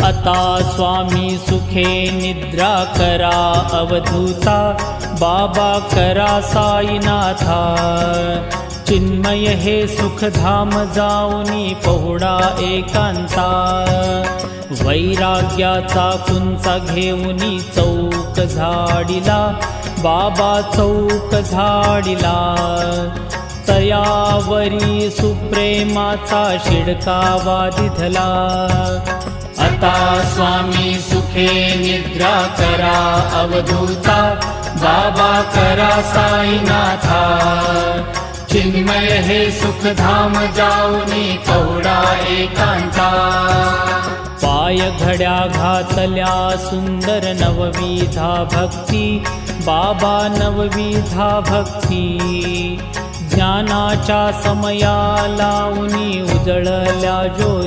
आता स्वामी सुखे निद्रा करा अवधूता, बाबा करा साईनाथा। चिन्मय हे सुखधाम जाऊनी पहुडा एकांता, वैराग्याचा कुंचा घेऊनी चौक झाडिला, बाबा चौक झाडिला। तयावरी सुप्रेमाचा शिडकावा दिधला, आता स्वामी सुखे निद्रा करा अवधूता, बाबा करा साईनाथा। चिन्मय हे सुखधाम जाऊनी पहुडा एकांता, पाय घड्या घातल्या सुंदर नवविधा भक्ती, बाबा नवविधा भक्ती। ज्ञानाच्या समया लावूनी उजळल्या ज्योती,